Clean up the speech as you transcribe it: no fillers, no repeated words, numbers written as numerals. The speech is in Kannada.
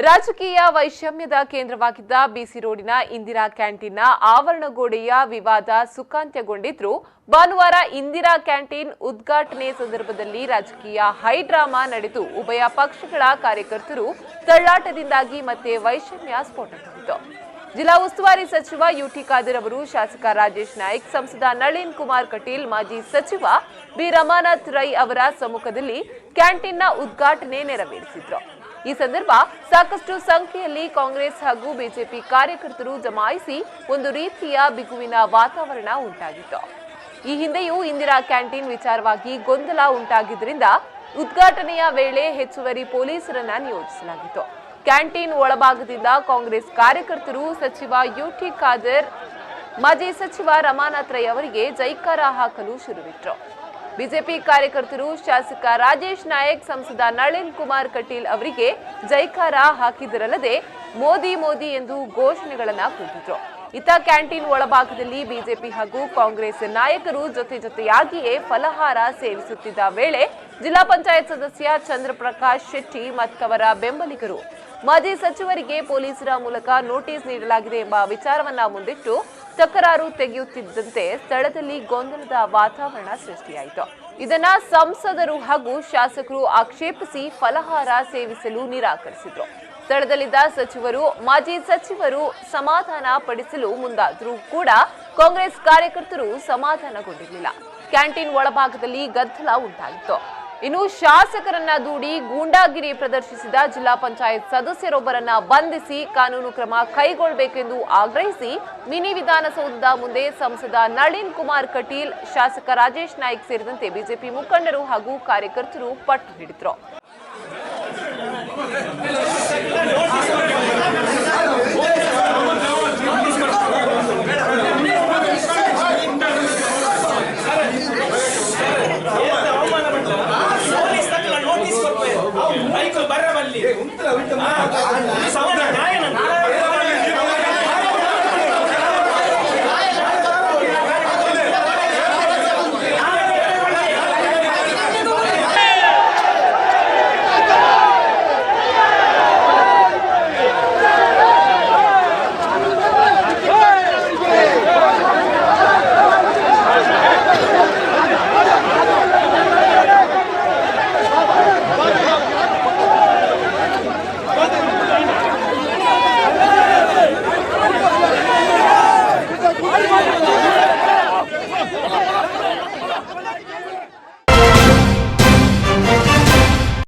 ರಾಜಕೀಯ ವೈಷಮ್ಯದ ಕೇಂದ್ರವಾಗಿದ್ದ ಬಿಸಿ ರೋಡಿನ ಇಂದಿರಾ ಕ್ಯಾಂಟೀನ್ನ ಆವರಣಗೋಡೆಯ ವಿವಾದ ಸುಖಾಂತ್ಯಗೊಂಡಿದ್ರು ಭಾನುವಾರ ಇಂದಿರಾ ಕ್ಯಾಂಟೀನ್ ಉದ್ಘಾಟನೆ ಸಂದರ್ಭದಲ್ಲಿ ರಾಜಕೀಯ ಹೈಡ್ರಾಮಾ ನಡೆದು ಉಭಯ ಪಕ್ಷಗಳ ಕಾರ್ಯಕರ್ತರು ತಳ್ಳಾಟದಿಂದಾಗಿ ಮತ್ತೆ ವೈಷಮ್ಯ ಸ್ಫೋಟಗೊಂಡಿತು. ಜಿಲ್ಲಾ ಉಸ್ತುವಾರಿ ಸಚಿವ ಯುಟಿ ಖಾದರ್ ಅವರು, ಶಾಸಕ ರಾಜೇಶ್ ನಾಯ್ಕ್, ಸಂಸದ ನಳಿನ್ ಕುಮಾರ್ ಕಟೀಲ್, ಮಾಜಿ ಸಚಿವ ಬಿ ರಮಾನಾಥ್ ರೈ ಅವರ ಸಮ್ಮುಖದಲ್ಲಿ ಕ್ಯಾಂಟೀನ್ನ ಉದ್ಘಾಟನೆ ನೆರವೇರಿಸಿದ್ರು. ಈ ಸಂದರ್ಭ ಸಾಕಷ್ಟು ಸಂಖ್ಯೆಯಲ್ಲಿ ಕಾಂಗ್ರೆಸ್ ಹಾಗೂ ಬಿಜೆಪಿ ಕಾರ್ಯಕರ್ತರು ಜಮಾಯಿಸಿ ಒಂದು ರೀತಿಯ ಬಿಗುವಿನ ವಾತಾವರಣ ಉಂಟಾಗಿತ್ತು. ಈ ಹಿಂದೆಯೂ ಇಂದಿರಾ ಕ್ಯಾಂಟೀನ್ ವಿಚಾರವಾಗಿ ಗೊಂದಲ ಉಂಟಾಗಿದ್ದರಿಂದ ಉದ್ಘಾಟನೆಯ ವೇಳೆ ಹೆಚ್ಚುವರಿ ಪೊಲೀಸರನ್ನ ನಿಯೋಜಿಸಲಾಗಿತ್ತು. ಕ್ಯಾಂಟೀನ್ ಒಳಭಾಗದಿಂದ ಕಾಂಗ್ರೆಸ್ ಕಾರ್ಯಕರ್ತರು ಸಚಿವ ಯುಟಿ ಖಾದರ್, ಮಾಜಿ ಸಚಿವ ರಮಾನಾಥ್ ರೈ ಅವರಿಗೆ ಜೈಕಾರ ಹಾಕಲು ಶುರುವಿಟ್ರು. ಬಿಜೆಪಿ ಕಾರ್ಯಕರ್ತರು ಶಾಸಕ ರಾಜೇಶ್ ನಾಯ್ಕ್, ಸಂಸದ ನಳಿನ್ ಕುಮಾರ್ ಕಟೀಲ್ ಅವರಿಗೆ ಜೈಕಾರ ಹಾಕಿದರಲ್ಲದೆ ಮೋದಿ ಮೋದಿ ಎಂದು ಘೋಷಣೆಗಳನ್ನ ಕೂಗಿದ್ರು. ಇತ್ತ ಕ್ಯಾಂಟೀನ್ ಒಳಭಾಗದಲ್ಲಿ ಬಿಜೆಪಿ ಹಾಗೂ ಕಾಂಗ್ರೆಸ್ ನಾಯಕರು ಜೊತೆಯಾಗಿಯೇ ಫಲಹಾರ ಸೇವಿಸುತ್ತಿದ್ದ ವೇಳೆ ಜಿಲ್ಲಾ ಪಂಚಾಯತ್ ಸದಸ್ಯ ಚಂದ್ರಪ್ರಕಾಶ್ ಶೆಟ್ಟಿ ಮತ್ತವರ ಬೆಂಬಲಿಗರು ಮಾಜಿ ಸಚಿವರಿಗೆ ಪೊಲೀಸರ ಮೂಲಕ ನೋಟಿಸ್ ನೀಡಲಾಗಿದೆ ಎಂಬ ವಿಚಾರವನ್ನ ಮುಂದಿಟ್ಟು ತಕರಾರು ತೆಗೆಯುತ್ತಿದ್ದಂತೆ ಸ್ಥಳದಲ್ಲಿ ಗೊಂದಲದ ವಾತಾವರಣ ಸೃಷ್ಟಿಯಾಯಿತು. ಇದನ್ನ ಸಂಸದರು ಹಾಗೂ ಶಾಸಕರು ಆಕ್ಷೇಪಿಸಿ ಫಲಹಾರ ಸೇವಿಸಲು ನಿರಾಕರಿಸಿದ್ರು. ಸ್ಥಳದಲ್ಲಿದ್ದ ಸಚಿವರು, ಮಾಜಿ ಸಚಿವರು ಸಮಾಧಾನ ಪಡಿಸಲು ಮುಂದಾದರೂ ಕೂಡ ಕಾಂಗ್ರೆಸ್ ಕಾರ್ಯಕರ್ತರು ಸಮಾಧಾನಗೊಂಡಿರಲಿಲ್ಲ. ಕ್ಯಾಂಟೀನ್ ಒಳಭಾಗದಲ್ಲಿ ಗದ್ದಲ ಉಂಟಾಗಿತ್ತು. ಇನ್ನು ಶಾಸಕರನ್ನ ದೂಡಿ ಗೂಂಡಾಗಿರಿ ಪ್ರದರ್ಶಿಸಿದ ಜಿಲ್ಲಾ ಪಂಚಾಯತ್ ಸದಸ್ಯರೊಬ್ಬರನ್ನ ಬಂಧಿಸಿ ಕಾನೂನು ಕ್ರಮ ಕೈಗೊಳ್ಳಬೇಕೆಂದು ಆಗ್ರಹಿಸಿ ಮಿನಿ ವಿಧಾನಸೌಧದ ಮುಂದೆ ಸಂಸದ ನಳಿನ್ ಕುಮಾರ್ ಕಟೀಲ್, ಶಾಸಕ ರಾಜೇಶ್ ನಾಯ್ಕ್ ಸೇರಿದಂತೆ ಬಿಜೆಪಿ ಮುಖಂಡರು ಹಾಗೂ ಕಾರ್ಯಕರ್ತರು ಪಟ್ಟು ಹಿಡಿದ್ರು. ಬರಬಲ್ಲಿ